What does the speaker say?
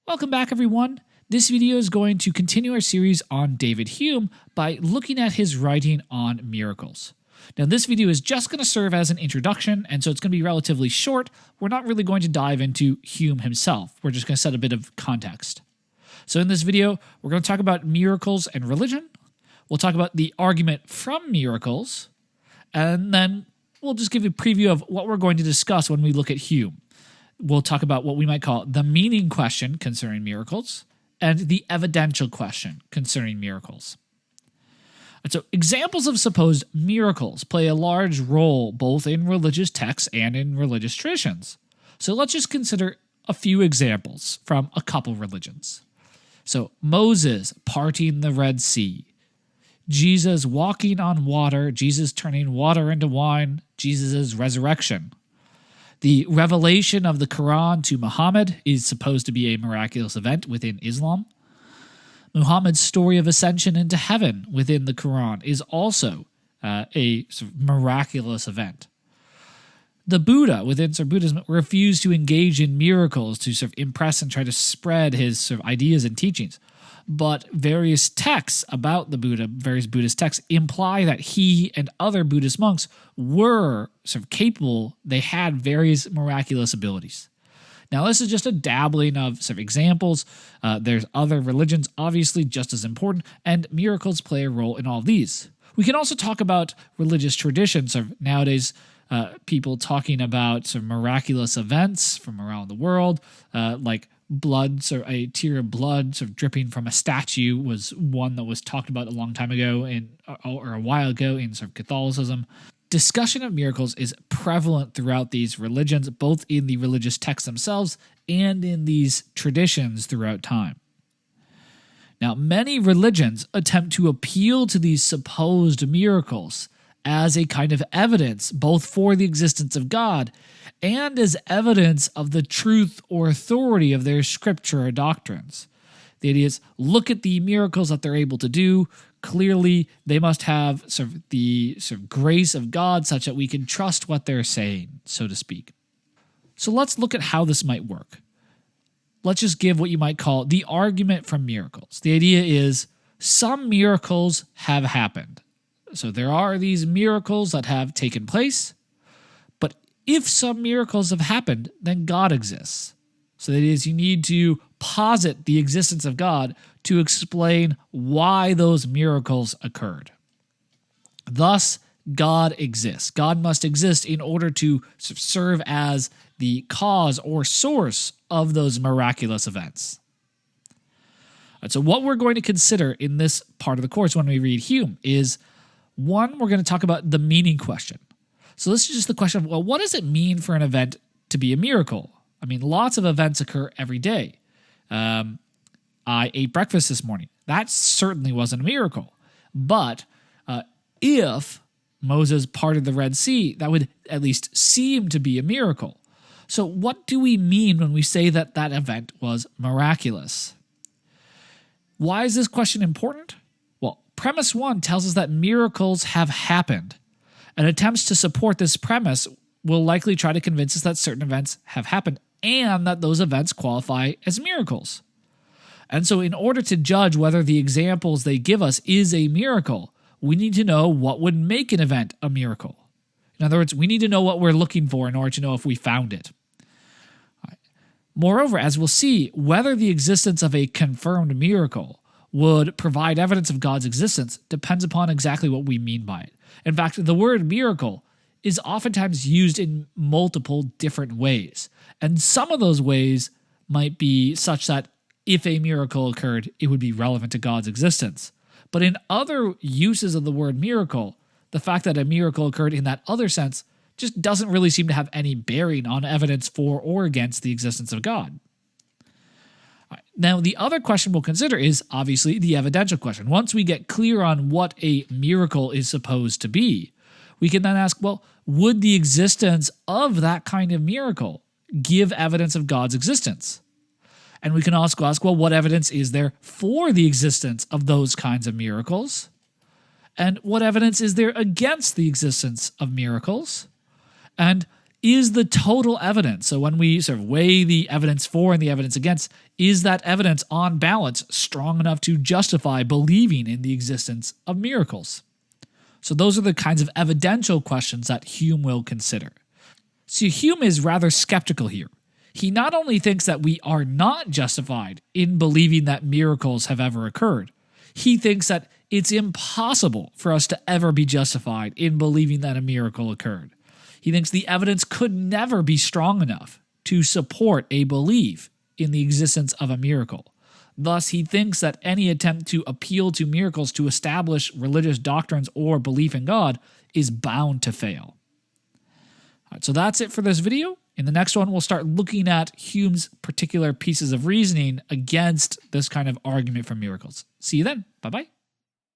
Welcome back, everyone. This video is going to continue our series on David Hume by looking at his writing on miracles. Now, this video is just going to serve as an introduction, and so it's going to be relatively short. We're not really going to dive into Hume himself. We're just going to set a bit of context. So in this video, we're going to talk about miracles and religion. We'll talk about the argument from miracles, and then we'll just give you a preview of what we're going to discuss when we look at Hume. We'll talk about what we might call the meaning question concerning miracles and the evidential question concerning miracles. And so examples of supposed miracles play a large role both in religious texts and in religious traditions. So let's just consider a few examples from a couple religions. So Moses parting the Red Sea, Jesus walking on water, Jesus turning water into wine, Jesus' resurrection. The revelation of the Quran to Muhammad is supposed to be a miraculous event within Islam. Muhammad's story of ascension into heaven within the Quran is also a sort of miraculous event. The Buddha within Buddhism refused to engage in miracles to sort of impress and try to spread his sort of ideas and teachings. But various texts about the Buddha, various Buddhist texts, imply that he and other Buddhist monks were sort of capable, they had various miraculous abilities. Now, this is just a dabbling of sort of examples. There's other religions, obviously, just as important, and miracles play a role in all of these. We can also talk about religious traditions. Sort of nowadays, people talking about sort of miraculous events from around the world, like blood, so a tear of blood sort of dripping from a statue was one that was talked about a long time ago or a while ago in sort of Catholicism. Discussion of miracles is prevalent throughout these religions, both in the religious texts themselves and in these traditions throughout time. Now, many religions attempt to appeal to these supposed miracles as a kind of evidence, both for the existence of God and as evidence of the truth or authority of their scripture or doctrines. The idea is, look at the miracles that they're able to do. Clearly, they must have sort of the sort of grace of God such that we can trust what they're saying, so to speak. So let's look at how this might work. Let's just give what you might call the argument from miracles. The idea is, some miracles have happened. So there are these miracles that have taken place, but if some miracles have happened, then God exists. So that is, you need to posit the existence of God to explain why those miracles occurred. Thus, God exists. God must exist in order to serve as the cause or source of those miraculous events. And so what we're going to consider in this part of the course when we read Hume is, one, we're going to talk about the meaning question. So this is just the question of, well, what does it mean for an event to be a miracle? I mean, lots of events occur every day. I ate breakfast this morning. That certainly wasn't a miracle. But if Moses parted the Red Sea, that would at least seem to be a miracle. So what do we mean when we say that that event was miraculous? Why is this question important? Well, premise one tells us that miracles have happened, and attempts to support this premise will likely try to convince us that certain events have happened and that those events qualify as miracles. And so in order to judge whether the examples they give us is a miracle, we need to know what would make an event a miracle. In other words, we need to know what we're looking for in order to know if we found it. Moreover, as we'll see, whether the existence of a confirmed miracle would provide evidence of God's existence depends upon exactly what we mean by it. In fact, the word miracle is oftentimes used in multiple different ways. And some of those ways might be such that if a miracle occurred, it would be relevant to God's existence. But in other uses of the word miracle, the fact that a miracle occurred in that other sense just doesn't really seem to have any bearing on evidence for or against the existence of God. Now, the other question we'll consider is obviously the evidential question. Once we get clear on what a miracle is supposed to be, we can then ask, well, would the existence of that kind of miracle give evidence of God's existence? And we can also ask, well, what evidence is there for the existence of those kinds of miracles? And what evidence is there against the existence of miracles? And is the total evidence, so when we sort of weigh the evidence for and the evidence against, is that evidence on balance strong enough to justify believing in the existence of miracles? So those are the kinds of evidential questions that Hume will consider. See, Hume is rather skeptical here. He not only thinks that we are not justified in believing that miracles have ever occurred, he thinks that it's impossible for us to ever be justified in believing that a miracle occurred. He thinks the evidence could never be strong enough to support a belief in the existence of a miracle. Thus, he thinks that any attempt to appeal to miracles to establish religious doctrines or belief in God is bound to fail. All right, so that's it for this video. In the next one, we'll start looking at Hume's particular pieces of reasoning against this kind of argument for miracles. See you then. Bye-bye.